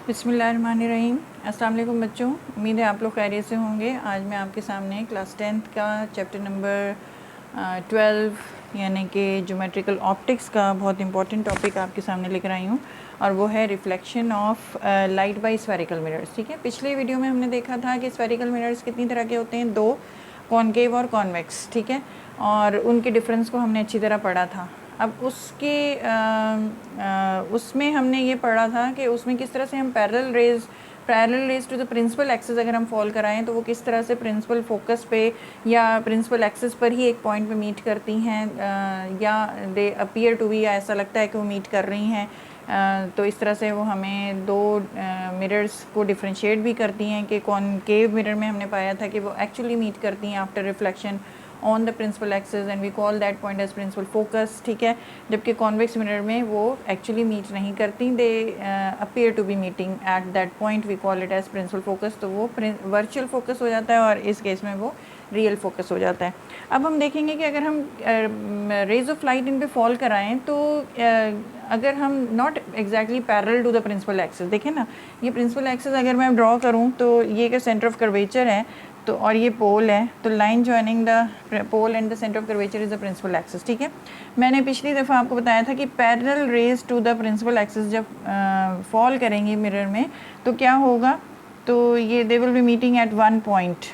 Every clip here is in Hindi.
बिस्मिल्लाहिर्रहमानिर्रहीम। अस्सलाम वालेकुम बच्चों, उम्मीद है आप लोग खैरियत से होंगे। आज मैं आपके सामने क्लास 10th का चैप्टर नंबर 12 यानी कि ज्योमेट्रिकल ऑप्टिक्स का बहुत इंपॉर्टेंट टॉपिक आपके सामने लेकर आई हूँ, और वो है reflection of light by spherical mirrors. ठीक है, पिछले वीडियो में हमने देखा था कि स्फेरिकल मिरर्स कितनी तरह के होते हैं, दो, कॉनकेव और कॉन्वेक्स। ठीक है, और उनके डिफरेंस को हमने अच्छी तरह पढ़ा था। अब उसमें हमने ये पढ़ा था कि उसमें किस तरह से हम parallel rays to the principal axis अगर हम फॉल कराएं तो वो किस तरह से प्रिंसिपल फोकस पे या प्रिंसिपल एक्सिस पर ही एक पॉइंट पे मीट करती हैं, या दे अपीयर टू बी, या ऐसा लगता है कि वो मीट कर रही हैं। तो इस तरह से वो हमें दो मिरर्स को डिफ्रेंशिएट भी करती हैं कि कॉनकेव मिरर में हमने पाया था कि वो एक्चुअली मीट करती हैं after reflection on the principal axis and we call that point as principal focus. ठीक है, जबकि कॉन्वेक्स मिरर में वो एक्चुअली मीट नहीं करती, they appear to be meeting at that point, we call it as principal focus. तो वो वर्चुअल फोकस हो जाता है और इस केस में वो रियल फोकस हो जाता है। अब हम देखेंगे कि अगर हम रेज ऑफ लाइट इन पे फॉल कराएं तो अगर हम not exactly parallel to the principal axis, देखें ना, ये प्रिंसिपल एक्सिस अगर मैं ड्रॉ करूं तो ये का सेंटर ऑफ कर्वेचर है, तो और ये पोल है, तो line joining the pole and the centre of curvature is the principal axis. ठीक है, मैंने पिछली दफ़ा आपको बताया था कि parallel rays to the principal axis जब फॉल करेंगे मिरर में तो क्या होगा, तो ये they will be meeting at one point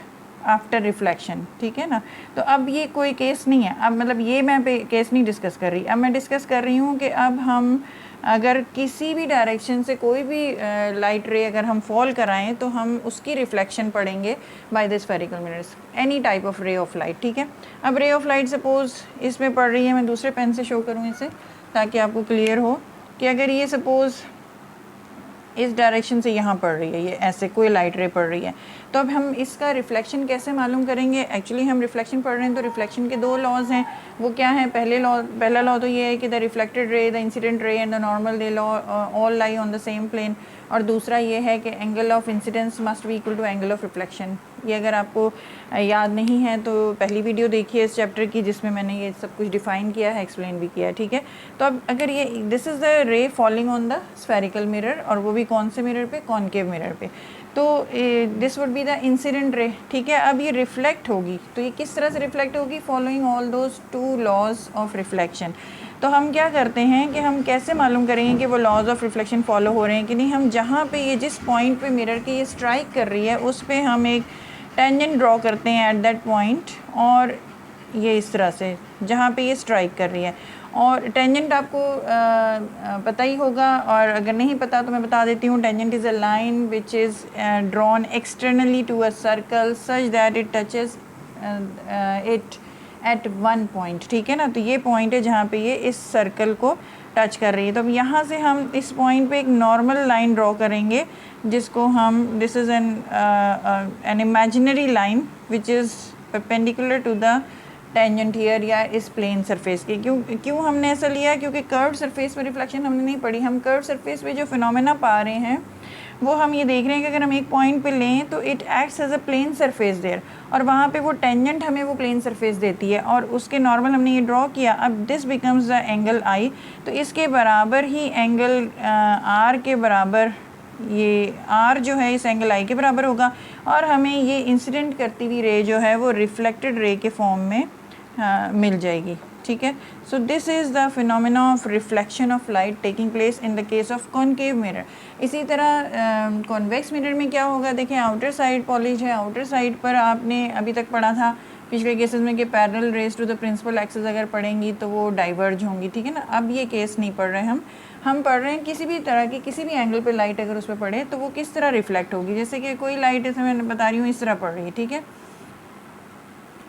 after reflection. ठीक है ना, तो अब ये कोई केस नहीं है, अब मतलब ये मैं केस नहीं डिस्कस कर रही, अब मैं डिस्कस कर रही हूँ कि अब हम अगर किसी भी डायरेक्शन से कोई भी लाइट रे अगर हम फॉल कराएं तो हम उसकी रिफ्लेक्शन पढ़ेंगे by the spherical mirrors, any type of ray of light. ठीक है, अब रे ऑफ लाइट सपोज इसमें पड़ रही है, मैं दूसरे पेन से शो करूँ इसे ताकि आपको क्लियर हो कि अगर ये सपोज़ इस डायरेक्शन से यहाँ पड़ रही है, ये ऐसे कोई लाइट रे पड़ रही है, तो अब हम इसका रिफ्लेक्शन कैसे मालूम करेंगे। एक्चुअली हम रिफ्लेक्शन पढ़ रहे हैं तो रिफ्लेक्शन के दो लॉज हैं, वो क्या है, पहला लॉ तो ये है कि the reflected ray, the incident ray and the normal they law all lie on the same plane, और दूसरा ये है कि angle of incidence must be equal to angle of reflection. ये अगर आपको याद नहीं है तो पहली वीडियो देखिए इस चैप्टर की जिसमें मैंने ये सब कुछ डिफ़ाइन किया है, एक्सप्लेन भी किया है। ठीक है, तो अब अगर ये दिस इज़ द रे falling on the spherical mirror, और वो भी कौन से मिरर पे, कॉनकेव मिरर पे, तो this would be the incident रे। ठीक है, अब ये रिफ्लेक्ट होगी, तो ये किस तरह से रिफ्लेक्ट होगी, following all those two laws of reflection. तो हम क्या करते हैं कि हम कैसे मालूम करेंगे कि वो लॉज ऑफ रिफ्लेक्शन फॉलो हो रहे हैं कि नहीं, हम जहाँ पे ये जिस पॉइंट पे मिरर की ये स्ट्राइक कर रही है उस पर हम एक टेंजेंट ड्रॉ करते हैं एट दैट पॉइंट, और ये इस तरह से जहाँ पे ये स्ट्राइक कर रही है, और टेंजेंट आपको पता ही होगा, और अगर नहीं पता तो मैं बता देती हूँ। Tangent is a line which is drawn externally to a circle such that it touches it at one point. ठीक है ना, तो ये पॉइंट है जहाँ पे ये इस सर्कल को टच कर रही है। तो अब यहाँ से हम इस पॉइंट पे एक नॉर्मल लाइन ड्रॉ करेंगे जिसको हम, this is an imaginary line which is perpendicular to the tangent here, या इस प्लेन सरफेस के। क्यों हमने ऐसा लिया, क्योंकि कर्व सरफेस में रिफ्लेक्शन हमने नहीं पढ़ी, हम कर्व सरफेस पे जो फिनोमेना पा रहे हैं वो हम ये देख रहे हैं कि अगर हम एक पॉइंट पे लें तो it acts as a plane surface there, और वहाँ पे वो टेंजेंट हमें वो प्लेन सरफेस देती है, और उसके नॉर्मल हमने ये ड्रॉ किया। अब दिस बिकम्स द एंगल आई, तो इसके बराबर ही एंगल आर के बराबर, ये आर जो है इस एंगल आई के बराबर होगा, और हमें ये इंसिडेंट करती हुई रे जो है वो रिफ्लेक्टेड रे के फॉर्म में मिल जाएगी। ठीक है, so this is the phenomena of reflection of light taking place in the case of concave mirror. इसी तरह कॉन्वेक्स मिरर में क्या होगा, देखिए आउटर साइड पॉलिश है, आउटर साइड पर आपने अभी तक पढ़ा था पिछले केसेस में कि parallel rays to the principal axis अगर पढ़ेंगी तो वो डाइवर्ज होंगी। ठीक है ना, अब ये केस नहीं पढ़ रहे हम पढ़ रहे हैं किसी भी तरह की, किसी भी एंगल पे लाइट अगर उस पर पड़े तो वो किस तरह रिफ्लेक्ट होगी। जैसे कि कोई लाइट, जैसे मैं बता रही हूँ, इस तरह पड़ रही है, ठीक है,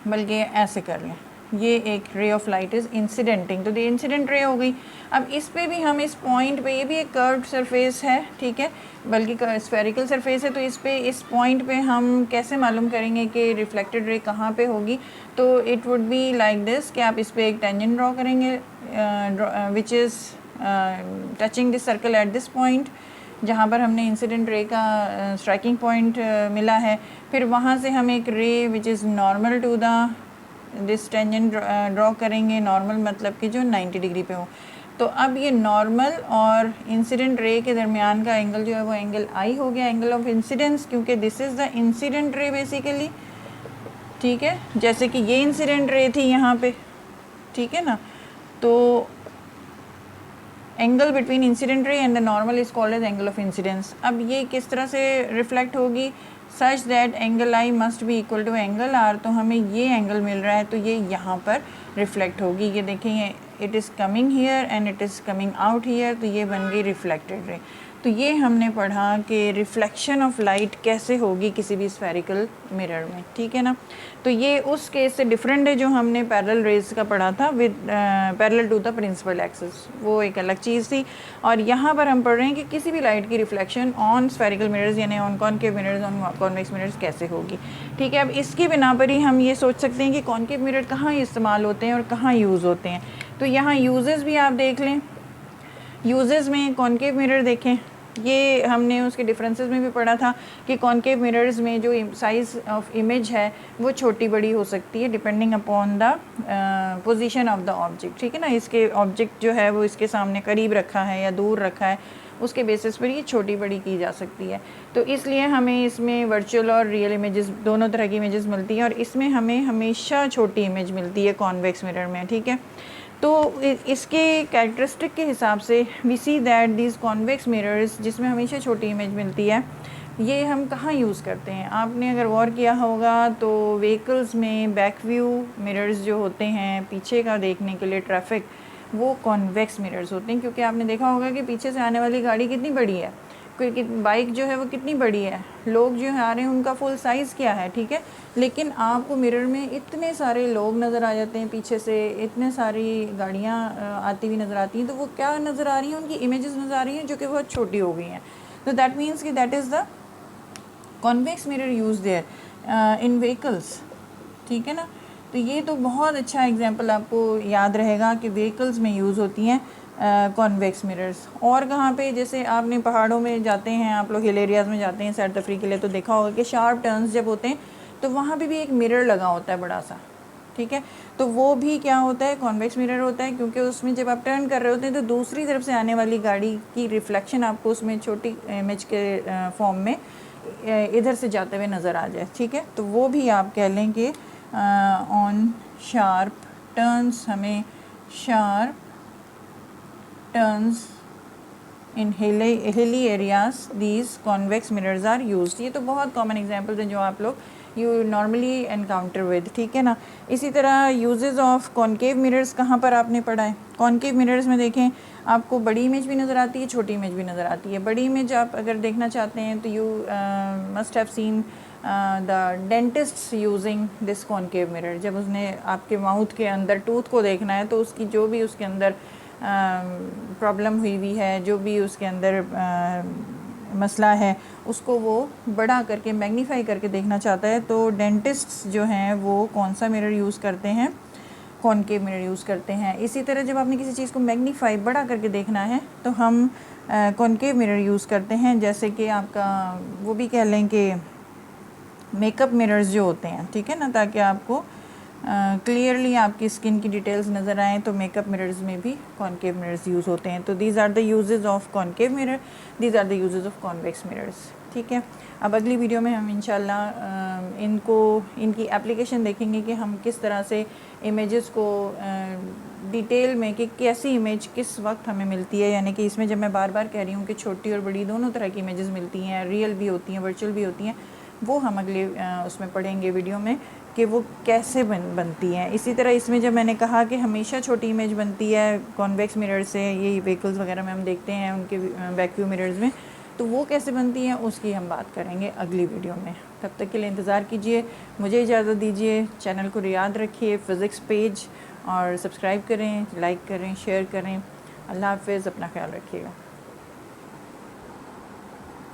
बल्कि ऐसे कर लें, ये एक रे ऑफ लाइट इज़ इंसिडेंटिंग, तो द इंसिडेंट रे हो गई। अब इस पे भी हम इस पॉइंट पे, ये भी एक कर्व्ड सरफेस है, ठीक है, बल्कि स्फेरिकल सरफेस है, तो इस पे, इस पॉइंट पे हम कैसे मालूम करेंगे कि रिफ्लेक्टेड रे कहाँ पे होगी। तो it would be like this कि आप इस पे एक टेंजेंट ड्रॉ करेंगे which is touching this circle at this point, जहाँ पर हमने इंसिडेंट रे का स्ट्राइकिंग पॉइंट मिला है। फिर वहाँ से हम एक ray which is normal to the this tangent draw करेंगे, नॉर्मल मतलब कि जो 90 डिग्री पे हो। तो अब ये नॉर्मल और इंसिडेंट रे के दरमियान का एंगल जो है वो एंगल आई हो गया, एंगल ऑफ इंसिडेंस, क्योंकि दिस इज़ द इंसिडेंट रे बेसिकली, ठीक है। जैसे कि ये इंसिडेंट रे थी यहाँ पे, ठीक है ना, तो angle between incident ray and the normal is called as angle of incidence. अब ये किस तरह से रिफ्लेक्ट होगी, such that angle I must be equal to angle R. तो हमें ये एंगल मिल रहा है तो ये यहाँ पर रिफ्लेक्ट होगी। ये देखेंगे it is coming here and it is coming out here, तो ये बन गई रिफ्लेक्टेड रे। तो ये हमने पढ़ा कि रिफ्लेक्शन ऑफ लाइट कैसे होगी किसी भी स्फेरिकल मिरर में, ठीक है ना। तो ये उस केस से डिफरेंट है जो हमने पैरेलल रेज का पढ़ा था with parallel to the principal axis, वो एक अलग चीज़ थी। और यहाँ पर हम पढ़ रहे हैं कि किसी भी लाइट की रिफ्लेक्शन ऑन स्फेरिकल मिरर्स यानी on concave mirrors, on convex mirrors कैसे होगी, ठीक है। अब इसकी बिना पर ही हम ये सोच सकते हैं कि कॉनकेव मिरर कहाँ इस्तेमाल होते हैं और कहाँ यूज़ होते हैं। तो यहाँ यूजेस भी आप देख लें, यूजेस में कॉनकेव मिरर देखें, ये हमने उसके डिफरेंसेस में भी पढ़ा था कि कॉनकेव मिरर्स में जो साइज़ ऑफ इमेज है वो छोटी बड़ी हो सकती है depending upon the position of the object, ठीक है ना। इसके ऑब्जेक्ट जो है वो इसके सामने करीब रखा है या दूर रखा है, उसके बेसिस पर ये छोटी बड़ी की जा सकती है। तो इसलिए हमें इसमें वर्चुअल और रियल इमेजेस दोनों तरह की इमेजेस मिलती हैं और इसमें हमें हमेशा छोटी इमेज मिलती है कॉन्वेक्स मिरर में, ठीक है। तो इसके कैरेक्टरिस्टिक के हिसाब से we see that these convex mirrors जिसमें हमेशा छोटी इमेज मिलती है, ये हम कहाँ यूज़ करते हैं। आपने अगर गौर किया होगा तो व्हीकल्स में बैक व्यू मिरर्स जो होते हैं पीछे का देखने के लिए ट्रैफिक, वो कॉन्वेक्स मिरर्स होते हैं, क्योंकि आपने देखा होगा कि पीछे से आने वाली गाड़ी कितनी बड़ी है, क्योंकि बाइक जो है वो कितनी बड़ी है, लोग जो है आ रहे हैं उनका फुल साइज़ क्या है, ठीक है। लेकिन आपको मिरर में इतने सारे लोग नज़र आ जाते हैं, पीछे से इतने सारी गाड़ियाँ आती हुई नज़र आती हैं, तो वो क्या नज़र आ रही हैं, उनकी इमेजेस नज़र आ रही हैं जो कि बहुत छोटी हो गई हैं। तो दैट मीन्स कि that is the convex mirror use there in vehicles, ठीक है ना। तो ये तो बहुत अच्छा एग्जाम्पल आपको याद रहेगा कि व्हीकल्स में यूज़ होती हैं कॉन्वेक्स मिरर्स। और कहाँ पे, जैसे आपने पहाड़ों में जाते हैं, आप लोग हिल एरियाज़ में जाते हैं सैर तफरी के लिए, तो देखा होगा कि शार्प टर्न्स जब होते हैं तो वहाँ पे भी एक मिरर लगा होता है बड़ा सा, ठीक है। तो वो भी क्या होता है, कॉन्वेक्स मिरर होता है, क्योंकि उसमें जब आप टर्न कर रहे होते हैं तो दूसरी तरफ से आने वाली गाड़ी की रिफ्लेक्शन आपको उसमें छोटी इमेज के फॉर्म में इधर से जाते हुए नज़र आ जाए, ठीक है। तो वो भी आप कह लें कि ऑन शार्प टर्न्स, हमें sharp turns in hilly areas these convex mirrors are used. ये तो बहुत कॉमन एग्जांपल्स हैं जो आप लोग यू नॉर्मली एनकाउंटर विद, ठीक है ना। इसी तरह यूजेस ऑफ कॉनकेव मिरर्स कहाँ पर आपने पढ़ा है। कॉनकेव मिरर्स में देखें आपको बड़ी इमेज भी नज़र आती है, छोटी इमेज भी नज़र आती है। बड़ी इमेज आप अगर देखना चाहते हैं तो you must have seen the dentist using this concave mirror. जब उसने आपके माउथ के अंदर टूथ को देखना है तो उसकी जो भी उसके अंदर प्रॉब्लम हुई है, जो भी उसके अंदर मसला है, उसको वो बड़ा करके मैग्नीफाई करके देखना चाहता है, तो डेंटिस्ट्स जो हैं वो कौन सा मिरर यूज़ करते हैं, कॉनकेव मिरर यूज़ करते हैं। इसी तरह जब आपने किसी चीज़ को मैग्नीफाई बड़ा करके देखना है तो हम कॉनकेव मिरर यूज़ करते हैं। जैसे कि आपका वो भी कह लें कि मेकअप मिरर्स जो होते हैं, ठीक है ना, ताकि आपको क्लियरली आपकी स्किन की डिटेल्स नज़र आएँ, तो मेकअप मिरर्स में भी कॉनकेव मिरर्स यूज़ होते हैं। तो these are the uses of concave mirror, these are the uses of convex mirrors, ठीक है। अब अगली वीडियो में हम इंशाल्लाह इनकी एप्लीकेशन देखेंगे कि हम किस तरह से इमेजेस को डिटेल में कि कैसी इमेज किस वक्त हमें मिलती है। यानी कि इसमें जब मैं बार बार कह रही हूँ कि छोटी और बड़ी दोनों तरह की इमेजेस मिलती हैं, रियल भी होती हैं, वर्चुअल भी होती हैं, वो हम अगले उसमें पढ़ेंगे वीडियो में कि वो कैसे बनती हैं। इसी तरह इसमें जब मैंने कहा कि हमेशा छोटी इमेज बनती है कॉन्वेक्स मिरर से, ये व्हीकल्स वगैरह में हम देखते हैं उनके वैक्यूम मिरर्स में, तो वो कैसे बनती हैं उसकी हम बात करेंगे अगली वीडियो में। तब तक के लिए इंतज़ार कीजिए, मुझे इजाज़त दीजिए। चैनल को याद रखिए फ़िज़िक्स पेज, और सब्सक्राइब करें, लाइक करें, शेयर करें। अल्लाह हाफ़िज़, अपना ख्याल रखिएगा।